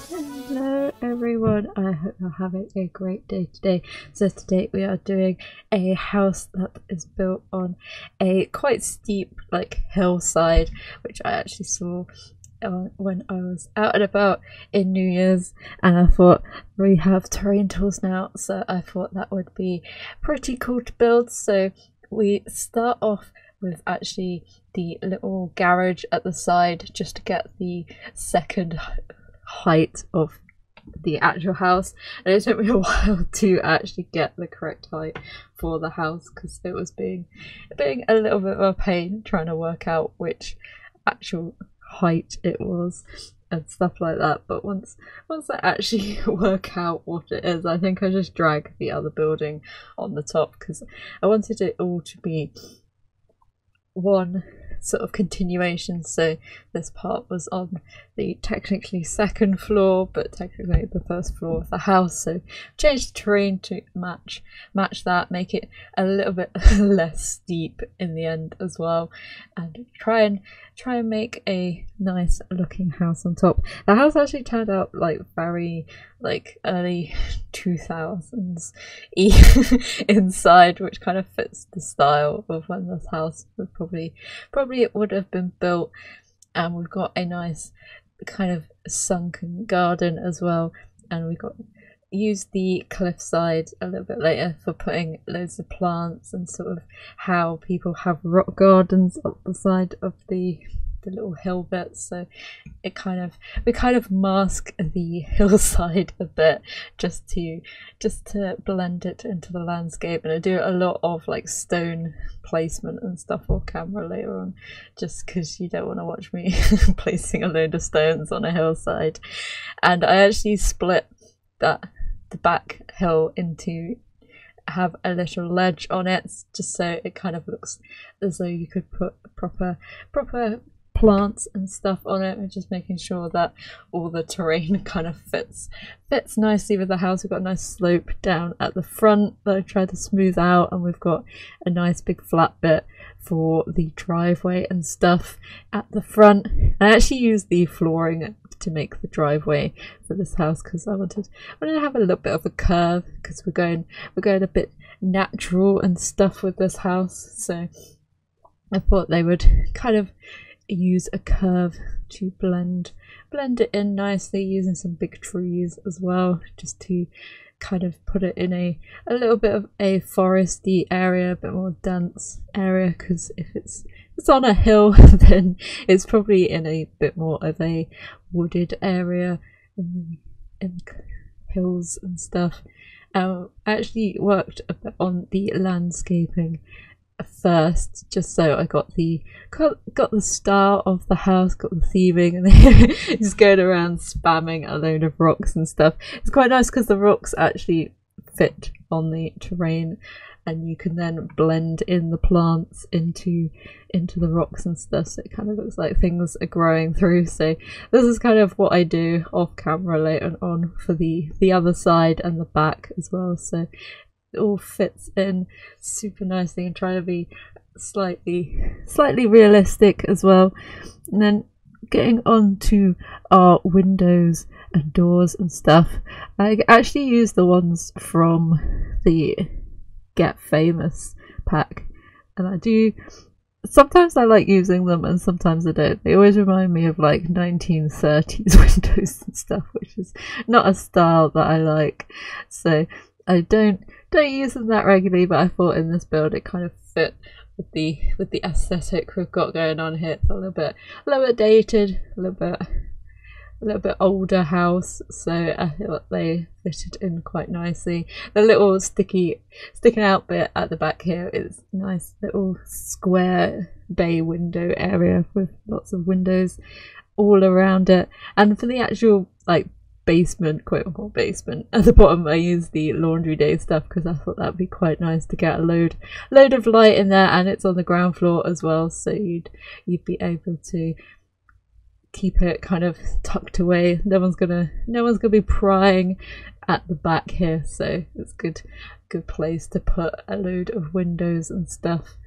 Hello everyone, I hope you're having a great day today. So today we are doing a house that is built on a quite steep hillside, which I actually saw when I was out and about in New Year's, and I thought we have terrain tools now, so I thought that would be pretty cool to build. So we start off with actually the little garage at the side just to get the second height of the actual house, and it took me a while to actually get the correct height for the house because it was being a little bit of a pain trying to work out which actual height it was and stuff like that. But once I actually work out what it is, I think I just drag the other building on the top because I wanted it all to be one sort of continuation. So this part was on the technically second floor, but technically the first floor of the house, so change the terrain to match that, make it a little bit less steep in the end as well, and try and make a nice looking house on top. The house actually turned out very early 2000s inside, which kind of fits the style of when this house would probably it would have been built. And we've got a nice kind of sunken garden as well, and we used the cliffside a little bit later for putting loads of plants and sort of how people have rock gardens up the side of the little hill bits. So we kind of mask the hillside a bit just to blend it into the landscape, and I do a lot of stone placement and stuff off camera later on, just because you don't want to watch me placing a load of stones on a hillside. And I actually split the back hill into have a little ledge on it, just so it kind of looks as though you could put proper plants and stuff on it, and just making sure that all the terrain kind of fits nicely with the house. We've got a nice slope down at the front that I tried to smooth out, and we've got a nice big flat bit for the driveway and stuff at the front. I actually used the flooring to make the driveway for this house because I wanted to have a little bit of a curve, because we're going a bit natural and stuff with this house, so I thought they would kind of use a curve to blend it in nicely, using some big trees as well, just to kind of put it in a little bit of a foresty area, a bit more dense area, because if it's on a hill then it's probably in a bit more of a wooded area in the hills and stuff. I actually worked a bit on the landscaping first, just so I got the style of the house, got the theming, and then just going around spamming a load of rocks and stuff. It's quite nice because the rocks actually fit on the terrain, and you can then blend in the plants into the rocks and stuff, so it kind of looks like things are growing through. So this is kind of what I do off camera later on for the other side and the back as well, so it all fits in super nicely, and try to be slightly realistic as well. And then getting on to our windows and doors and stuff, I actually use the ones from the Get Famous pack, and I do sometimes I like using them and sometimes I don't. They always remind me of 1930s windows and stuff, which is not a style that I like, so I don't use them that regularly, but I thought in this build it kind of fit with the aesthetic we've got going on here. It's a little bit dated, a little bit older house, so I feel like they fitted in quite nicely. The little sticking out bit at the back here is nice little square bay window area with lots of windows all around it. And for the actual basement, quote unquote basement, at the bottom I use the laundry day stuff because I thought that'd be quite nice to get a load of light in there, and it's on the ground floor as well, so you'd be able to keep it kind of tucked away. No one's gonna be prying at the back here, so it's good place to put a load of windows and stuff.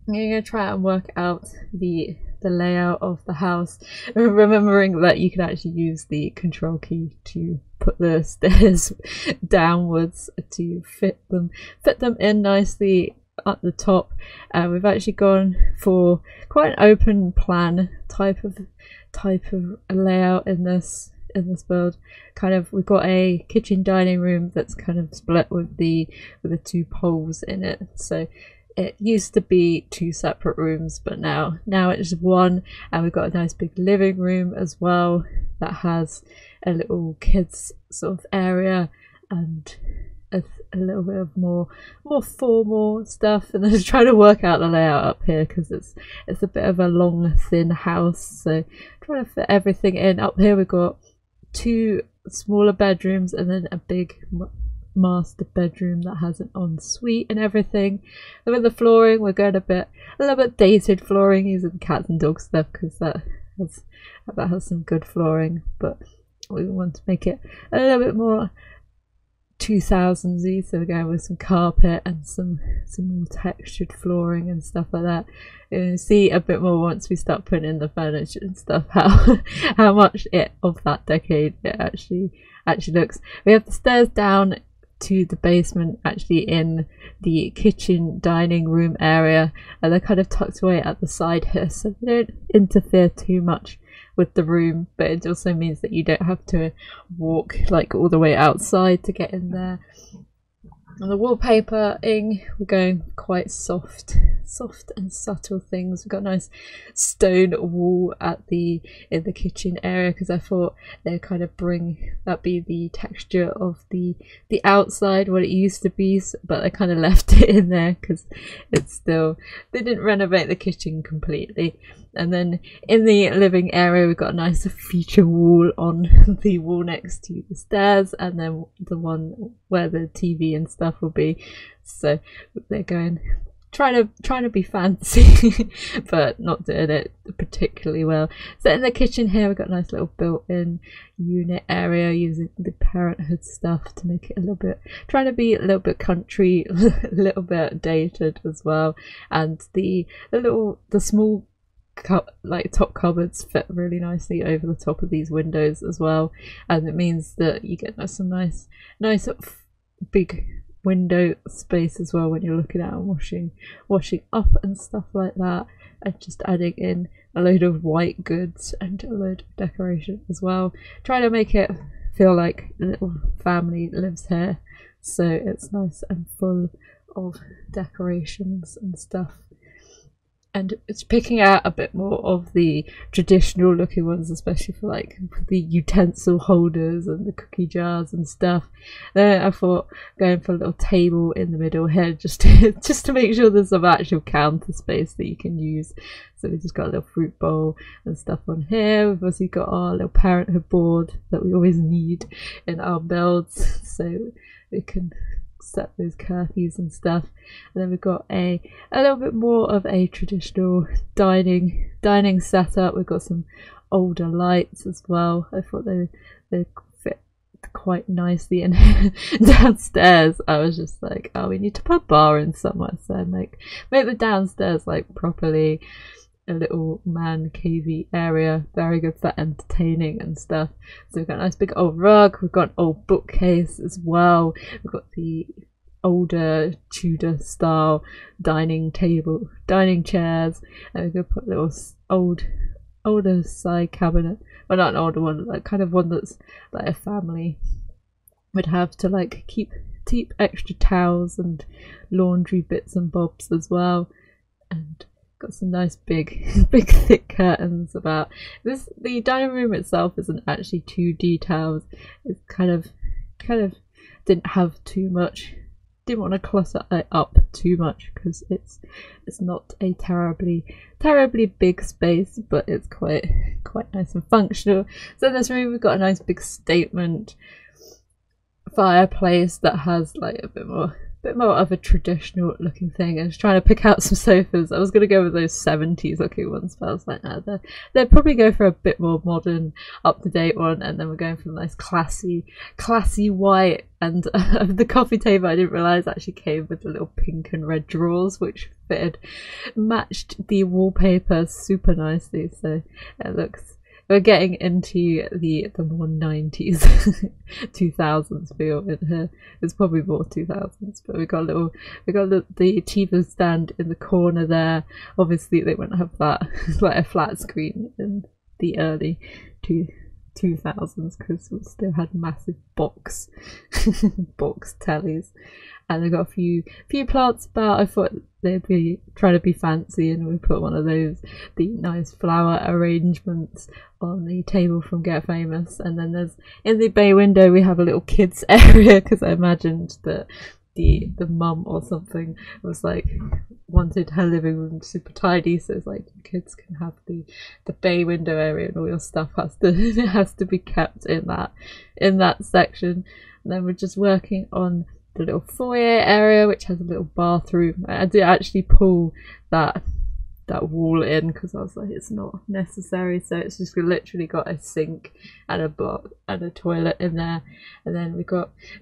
I'm gonna try and work out the the layout of the house, remembering that you can actually use the control key to put the stairs downwards to fit them in nicely at the top. We've actually gone for quite an open plan type of layout in this build. Kind of, we've got a kitchen dining room that's kind of split with the two poles in it. So it used to be two separate rooms, but now it's one, and we've got a nice big living room as well that has a little kids sort of area and a little bit of more formal stuff. And I'm just trying to work out the layout up here because it's a bit of a long thin house, so trying to fit everything in. Up here we've got two smaller bedrooms and then a big master bedroom that has an ensuite and everything. And with the flooring, we're going a little bit dated flooring, using cats and dog stuff because that has some good flooring, but we want to make it a little bit more 2000s-y, so we're going with some carpet and some more textured flooring and stuff like that. You'll see a bit more once we start putting in the furniture and stuff how much of that decade it actually looks. We have the stairs down to the basement actually in the kitchen dining room area, and they're kind of tucked away at the side here, so they don't interfere too much with the room, but it also means that you don't have to walk like all the way outside to get in there. And the wallpapering, we're going quite soft and subtle things. We've got a nice stone wall in the kitchen area because I thought they'd kind of be the texture of the outside, what it used to be, but I kind of left it in there because they didn't renovate the kitchen completely. And then in the living area we've got a nice feature wall on the wall next to the stairs, and then the one where the TV and stuff will be. So they're trying to be fancy but not doing it particularly well. So in the kitchen here we've got a nice little built-in unit area using the parenthood stuff to make it trying to be a little bit country, a little bit dated as well. And the small top cupboards fit really nicely over the top of these windows as well, and it means that you get some nice big window space as well when you're looking at and washing up and stuff like that. And just adding in a load of white goods and a load of decoration as well, trying to make it feel like a little family lives here, so it's nice and full of decorations and stuff. And it's picking out a bit more of the traditional looking ones, especially for like the utensil holders and the cookie jars and stuff. Then I thought going for a little table in the middle here, just to make sure there's some actual counter space that you can use. So we just got a little fruit bowl and stuff on here. We've also got our little parenthood board that we always need in our builds, so we can set those curfews and stuff. And then we've got a little bit more of a traditional dining setup. We've got some older lights as well. I thought they fit quite nicely in downstairs. I was just like, oh, we need to put a bar in somewhere, so make the downstairs like properly a little man cavey area, very good for entertaining and stuff. So we've got a nice big old rug, we've got an old bookcase as well, we've got the older Tudor style dining chairs, and we're going to put a little older side cabinet, well, not an older one, like kind of one that's like a family would have to like keep extra towels and laundry bits and bobs as well. And got some nice big thick curtains about this. The dining room itself isn't actually too detailed. It's kind of didn't have too much, didn't want to clutter it up too much because it's not a terribly big space, but it's quite nice and functional. So in this room we've got a nice big statement fireplace that has like a bit more bit more of a traditional looking thing. I was trying to pick out some sofas. I was going to go with those 70s looking ones, but I was like, no, they'd probably go for a bit more modern, up to date one, and then we're going for a nice classy white. And the coffee table, I didn't realise actually came with the little pink and red drawers, which matched the wallpaper super nicely. So it looks. We're getting into the more 90s, 2000s feel in here. It's probably more 2000s, but we got the TV stand in the corner there. Obviously, they wouldn't have that like a flat screen in the early 2000s because we still had massive box tellies. And they got a few plants about. I thought they'd be trying to be fancy, and we put one of the nice flower arrangements on the table from Get Famous. And then there's in the bay window we have a little kids area because I imagined that the mum or something was like wanted her living room super tidy, so it's like kids can have the bay window area and all your stuff has to be kept in that section. And then we're just working on the little foyer area, which has a little bathroom. I did actually pull that wall in because I was like, it's not necessary, so it's just literally got a sink and a toilet in there. And then we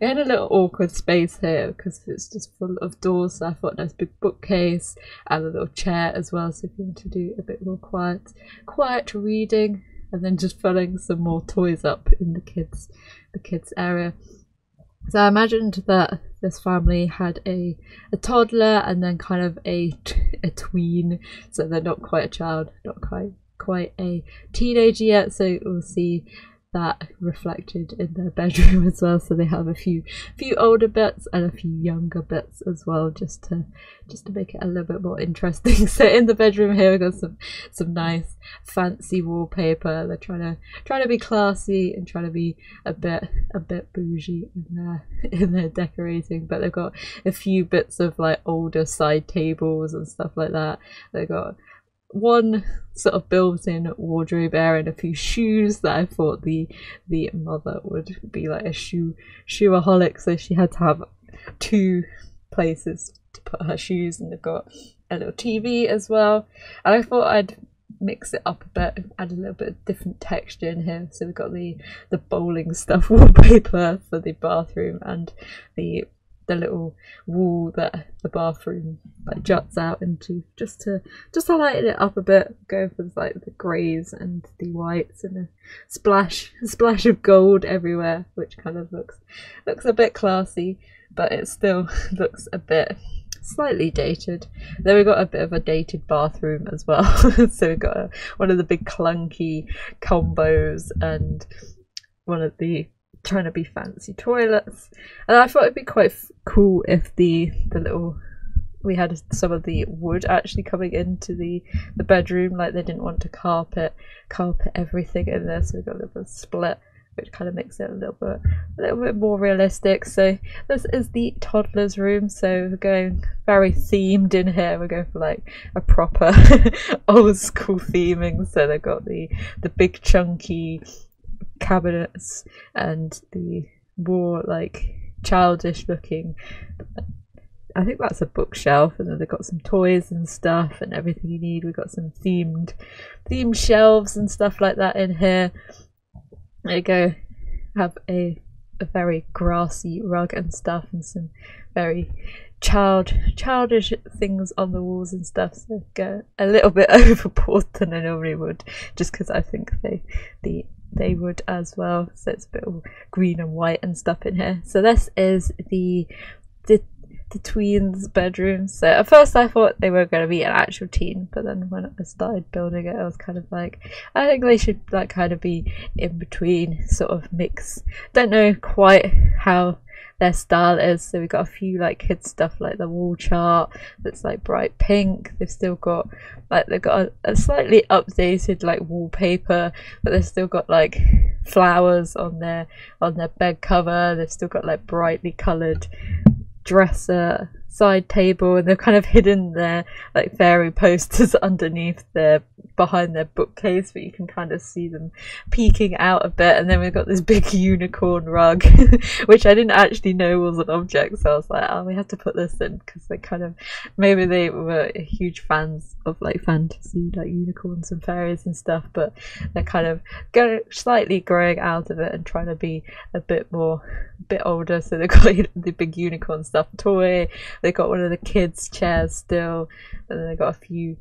had a little awkward space here because it's just full of doors, so I thought a nice big bookcase and a little chair as well, so if you want to do a bit more quiet reading. And then just filling some more toys up in the kids area. So I imagined that this family had a toddler and then kind of a tween, so they're not quite a child, not quite a teenager yet, so we'll see that reflected in their bedroom as well. So they have a few older bits and a few younger bits as well, just to make it a little bit more interesting. So in the bedroom here we've got some nice fancy wallpaper. They're trying to be classy and trying to be a bit bougie in their decorating, but they've got a few bits of like older side tables and stuff like that. They've got one sort of built-in wardrobe area and a few shoes that I thought the mother would be like a shoeaholic, so she had to have two places to put her shoes, and they've got a little TV as well. And I thought I'd mix it up a bit, add a little bit of different texture in here. So we've got the bowling stuff wallpaper for the bathroom and the little wall that the bathroom like juts out into, just to lighten it up a bit, go for like the greys and the whites and a splash of gold everywhere, which kind of looks a bit classy, but it still looks a bit slightly dated. Then we got a bit of a dated bathroom as well. So we got one of the big clunky combos and one of the trying to be fancy toilets. And I thought it'd be quite cool if the little, we had some of the wood actually coming into the bedroom, like they didn't want to carpet everything in there, so we got a little bit of split, which kind of makes it a little bit more realistic. So this is the toddler's room, so we're going very themed in here. We're going for like a proper old school theming, so they've got the big chunky cabinets and the more like childish looking, I think that's a bookshelf, and then they've got some toys and stuff and everything you need. We've got some themed shelves and stuff like that in here. There you go. Have a very grassy rug and stuff, and some very childish things on the walls and stuff, so go a little bit overboard than I normally would, just because I think they would as well. So it's a bit of green and white and stuff in here. So this is the tweens' bedroom. So at first I thought they were going to be an actual teen, but then when I started building it, I was kind of like, I think they should like kind of be in between, sort of mix. Don't know quite how their style is. So we've got a few like kids stuff, like the wall chart that's like bright pink. They've still got like, they've got a slightly updated like wallpaper, but they've still got like flowers on their bed cover. They've still got like brightly coloured dresser side table, and they've kind of hidden their like fairy posters underneath behind their bookcase, but you can kind of see them peeking out a bit. And then we've got this big unicorn rug which I didn't actually know was an object, so I was like, oh, we have to put this in, because they kind of, maybe they were huge fans of like fantasy, like unicorns and fairies and stuff, but they're kind of slightly growing out of it and trying to be a bit older, so they've got the big unicorn stuff toy, they got one of the kids' chairs still, and then they got a few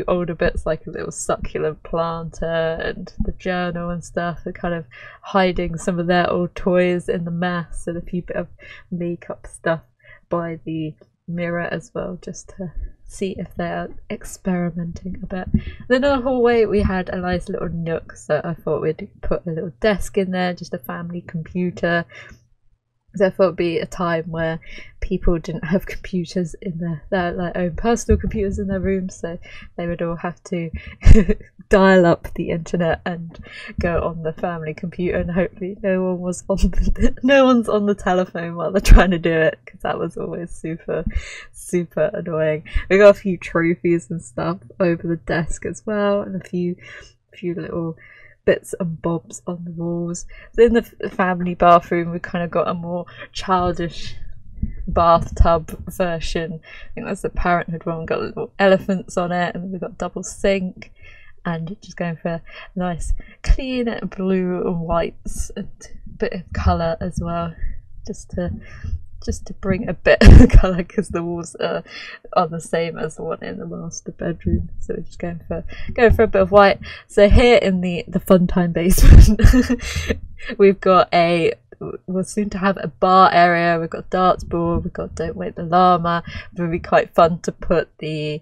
older bits like a little succulent planter and the journal and stuff. They're kind of hiding some of their old toys in the mess, and a few bit of makeup stuff by the mirror as well, just to see if they're experimenting a bit. Then in the hallway we had a nice little nook, so I thought we'd put a little desk in there, just a family computer. So I thought it'd be a time where people didn't have computers in their like own personal computers in their rooms, so they would all have to dial up the internet and go on the family computer, and hopefully no one's on the telephone while they're trying to do it, because that was always super annoying. We got a few trophies and stuff over the desk as well, and a few little bits and bobs on the walls. So in the family bathroom we kind of got a more childish bathtub version. I think that's the Parenthood one. We've got little elephants on it, and we've got double sink, and just going for a nice clean blue and whites and a bit of colour as well, just to bring a bit of colour, because the walls are the same as the one in the master bedroom. So we're just going for a bit of white. So here in the fun time basement we've got we're soon to have a bar area. We've got darts board, we've got Don't Wake the Llama. It would be quite fun to put the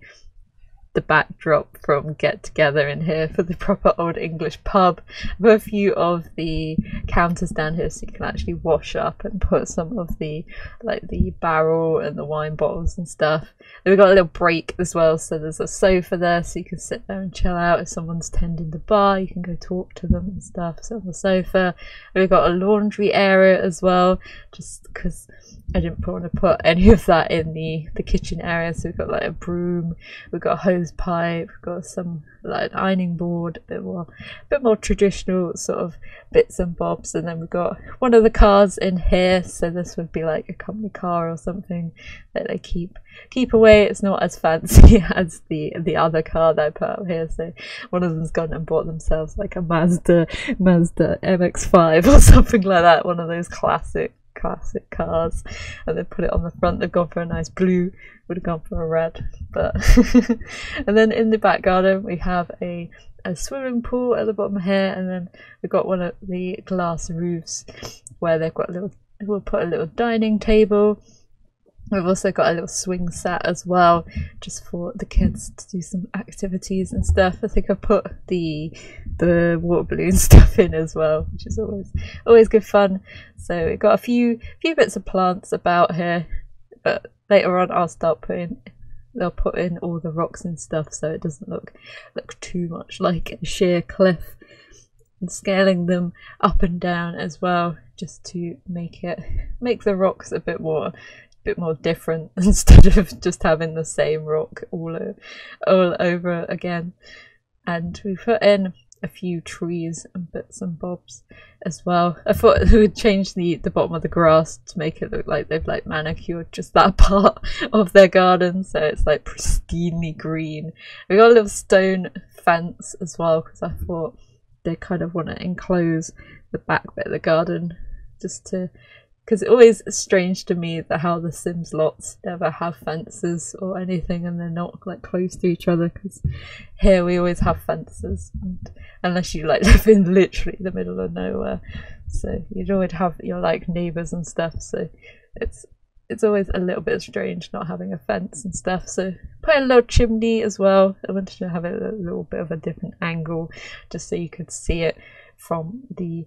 backdrop from Get Together in here for the proper old English pub. I've a few of the counters down here, so you can actually wash up and put some of the barrel and the wine bottles and stuff. Then we've got a little break as well, so there's a sofa there, so you can sit there and chill out. If someone's tending the bar, you can go talk to them and stuff, sit on the sofa. And we've got a laundry area as well, just because I didn't want to put any of that in the kitchen area. So we've got like a broom, we've got a hose pipe, we've got some like an ironing board, a bit more traditional sort of bits and bobs. And then we've got one of the cars in here, so this would be like a company car or something that they keep away. It's not as fancy as the other car that I put up here, so one of them's gone and bought themselves like a Mazda MX-5 or something like that, one of those classic cars, and they put it on the front. They've gone for a nice blue, would have gone for a red, but and then in the back garden we have a swimming pool at the bottom here, and then we've got one of the glass roofs where they've got we'll put a little dining table. We've also got a little swing set as well, just for the kids to do some activities and stuff. I think I put the water balloon stuff in as well, which is always good fun. So we've got a few bits of plants about here, but later on they'll put in all the rocks and stuff, so it doesn't look too much like a sheer cliff. And scaling them up and down as well, just to make the rocks a bit more different, instead of just having the same rock all over again. And we put in a few trees and bits and bobs as well. I thought we would change the bottom of the grass to make it look like they've like manicured just that part of their garden, so it's like pristinely green. We got a little stone fence as well, because I thought they kind of want to enclose the back bit of the garden, because it's always strange to me that how the Sims lots never have fences or anything, and they're not like close to each other, because here we always have fences, and unless you like live in literally the middle of nowhere, so you'd always have your like neighbours and stuff, so it's always a little bit strange not having a fence and stuff. So put a little chimney as well. I wanted to have it a little bit of a different angle, just so you could see it from the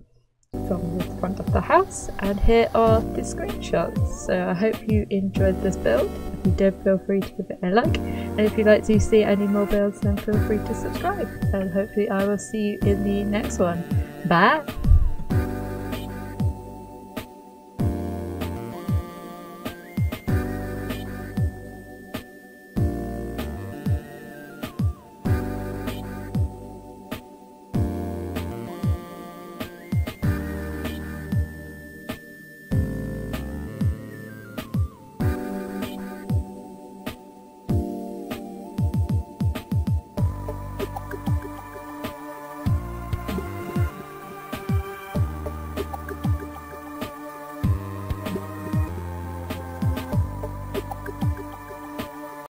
front of the house. And here are the screenshots. So I hope you enjoyed this build. If you did, feel free to give it a like, and if you'd like to see any more builds, then feel free to subscribe, and hopefully I will see you in the next one. Bye.